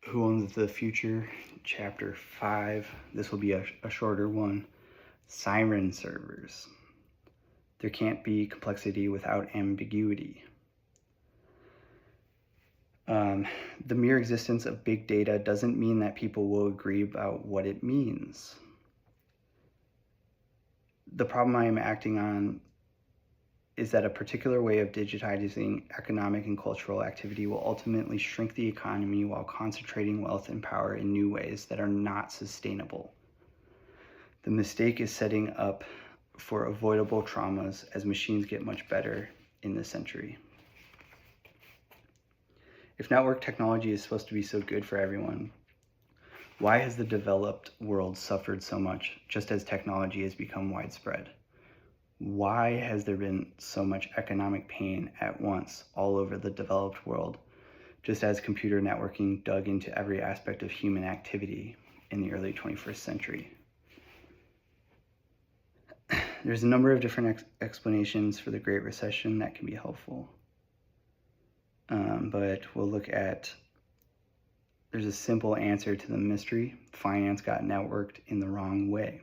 Who Owns the Future, Chapter 5. This will be a shorter one. Siren servers. There can't be complexity without ambiguity. The mere existence of big data doesn't mean that people will agree about what it means. The problem I am acting on is that a particular way of digitizing economic and cultural activity will ultimately shrink the economy while concentrating wealth and power in new ways that are not sustainable. The mistake is setting up for avoidable traumas as machines get much better in this century. If network technology is supposed to be so good for everyone, why has the developed world suffered so much just as technology has become widespread? Why has there been so much economic pain at once all over the developed world, just as computer networking dug into every aspect of human activity in the early 21st century? There's a number of different explanations for the Great Recession that can be helpful. But we'll look at, there's a simple answer to the mystery. Finance got networked in the wrong way.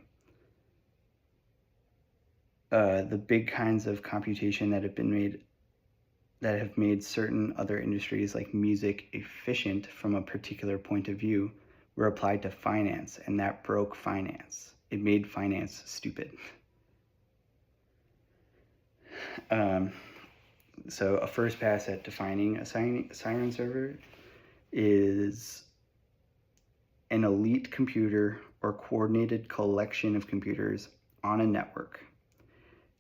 The big kinds of computation that have made certain other industries like music efficient from a particular point of view were applied to finance, and that broke finance. It made finance stupid. So a first pass at defining a siren server is an elite computer or coordinated collection of computers on a network.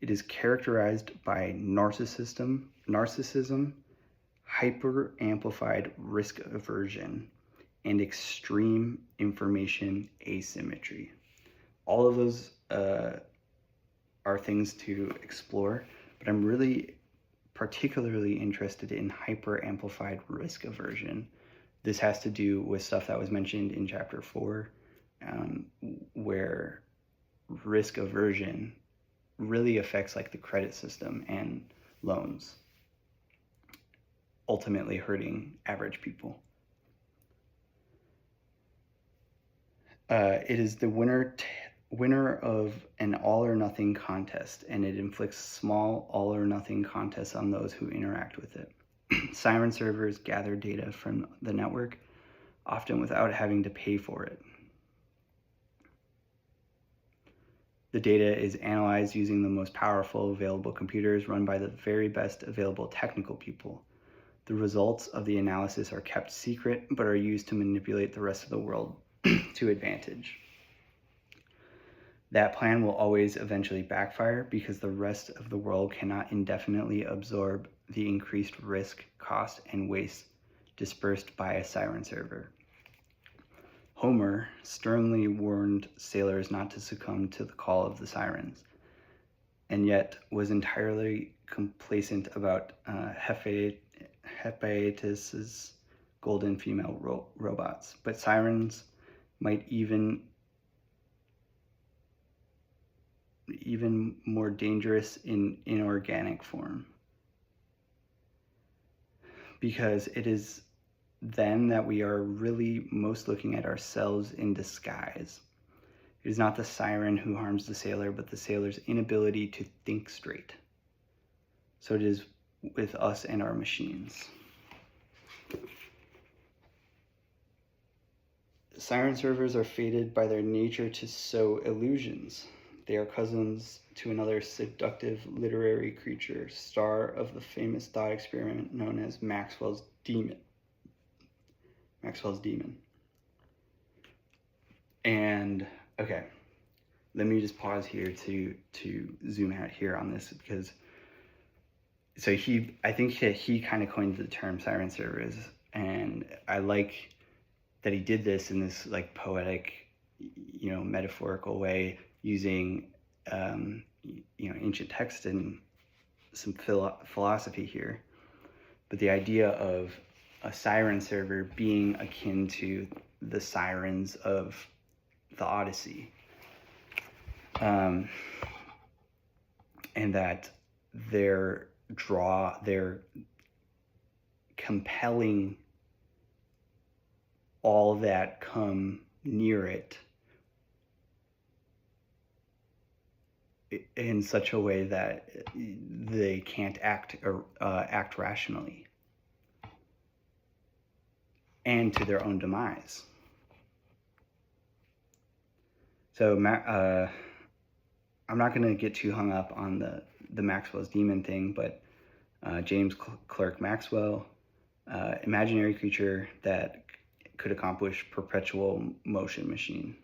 It is characterized by narcissism, hyper-amplified risk aversion, and extreme information asymmetry. All of those are things to explore, but I'm really particularly interested in hyper-amplified risk aversion. This has to do with stuff that was mentioned in Chapter 4, where risk aversion really affects like the credit system and loans, ultimately hurting average people. It is the winner of an all-or-nothing contest, and it inflicts small all-or-nothing contests on those who interact with it. Siren servers gather data from the network, often without having to pay for it. The data is analyzed using the most powerful available computers run by the very best available technical people. The results of the analysis are kept secret, but are used to manipulate the rest of the world to advantage. That plan will always eventually backfire because the rest of the world cannot indefinitely absorb the increased risk, cost, and waste dispersed by a siren server. Homer sternly warned sailors not to succumb to the call of the sirens, and yet was entirely complacent about Hephaestus's golden female robots. But sirens might even more dangerous in inorganic form, because it is then that we are really most looking at ourselves in disguise. It is not the siren who harms the sailor, but the sailor's inability to think straight. So it is with us and our machines. Siren servers are fated by their nature to sow illusions. They are cousins to another seductive literary creature, star of the famous thought experiment known as Maxwell's Demon. And okay, let me just pause here to zoom out here on this, because I think he kind of coined the term siren servers, and I like that he did this in this like poetic, metaphorical way, using ancient text and some philosophy here. But the idea of a siren server being akin to the sirens of the Odyssey, and that their compelling all that come near it in such a way that they can't act rationally and to their own demise. So I'm not going to get too hung up on the Maxwell's demon thing, but James Clerk Maxwell, imaginary creature that could accomplish perpetual motion machine.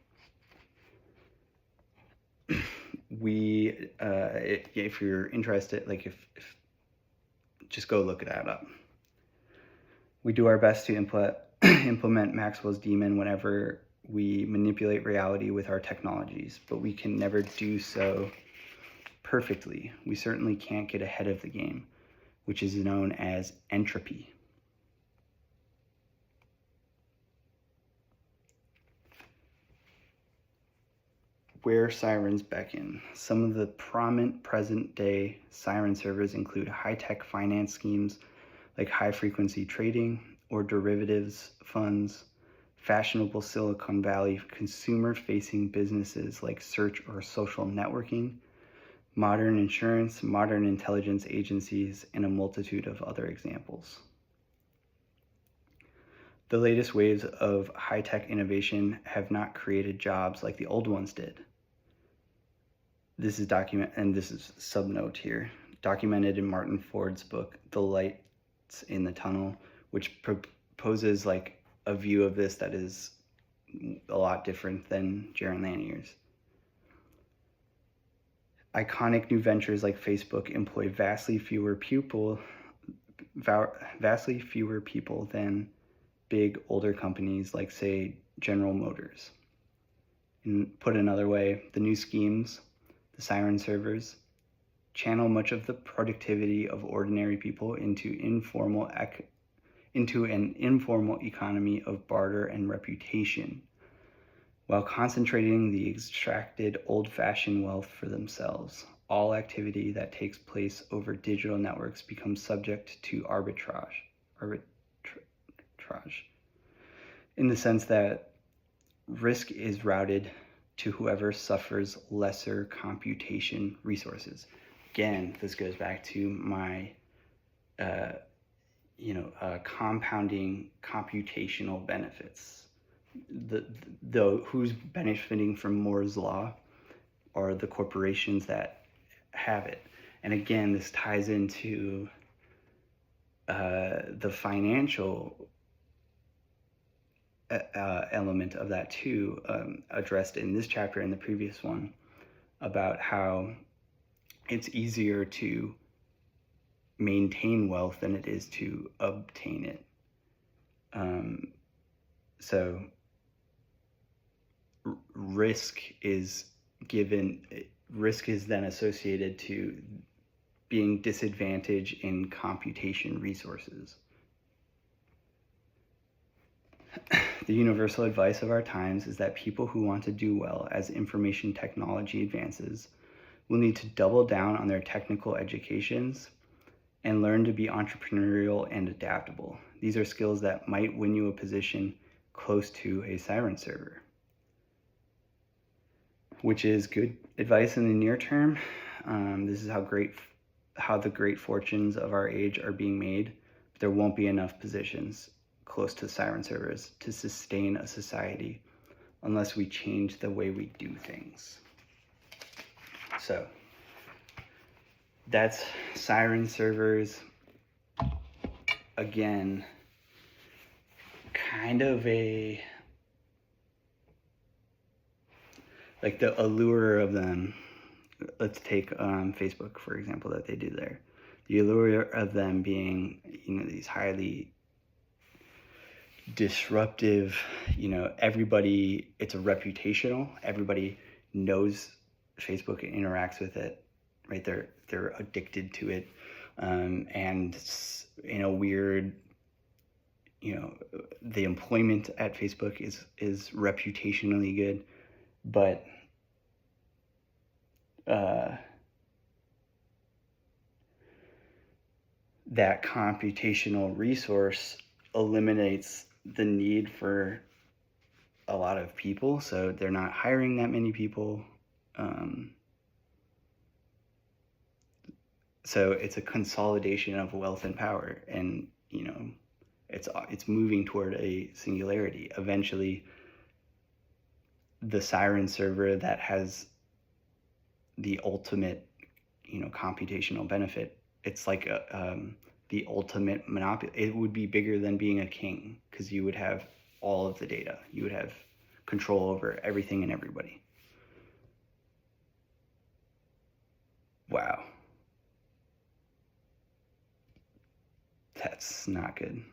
If you're interested, like if just go look that up. We do our best to implement Maxwell's demon whenever we manipulate reality with our technologies, but we can never do so perfectly. We certainly can't get ahead of the game, which is known as entropy. Where sirens beckon. Some of the prominent present-day siren servers include high-tech finance schemes like high-frequency trading or derivatives funds, fashionable Silicon Valley consumer-facing businesses like search or social networking, modern insurance, modern intelligence agencies, and a multitude of other examples. The latest waves of high-tech innovation have not created jobs like the old ones did. This is subnote here, documented in Martin Ford's book, The Lights in the Tunnel, which proposes like a view of this that is a lot different than Jaron Lanier's. Iconic new ventures like Facebook employ vastly fewer people than big older companies like, say, General Motors. And put another way, the new schemes, the siren servers, channel much of the productivity of ordinary people into an informal economy of barter and reputation, while concentrating the extracted old-fashioned wealth for themselves. All activity that takes place over digital networks becomes subject to arbitrage, in the sense that risk is routed to whoever suffers lesser computation resources. Again, this goes back to my, compounding computational benefits. Who's benefiting from Moore's law are the corporations that have it. And again, this ties into the financial element of that too, addressed in this chapter and the previous one, about how it's easier to maintain wealth than it is to obtain it. So risk is then associated to being disadvantaged in computation resources. The universal advice of our times is that people who want to do well as information technology advances will need to double down on their technical educations and learn to be entrepreneurial and adaptable. These are skills that might win you a position close to a siren server, which is good advice in the near term. This is how the great fortunes of our age are being made. But there won't be enough positions close to siren servers to sustain a society unless we change the way we do things. So that's siren servers. Again, kind of the allure of them. Let's take Facebook, for example, that they do there. The allure of them being, these highly disruptive, everybody, it's a reputational, everybody knows Facebook and interacts with it, right? They're addicted to it. And in a weird, the employment at Facebook is reputationally good, but that computational resource eliminates the need for a lot of people, so they're not hiring that many people. So it's a consolidation of wealth and power, and it's moving toward a singularity. Eventually, the Siren server that has the ultimate, computational benefit, it's like the ultimate monopoly. It would be bigger than being a king, because you would have all of the data. You would have control over everything and everybody. Wow. That's not good.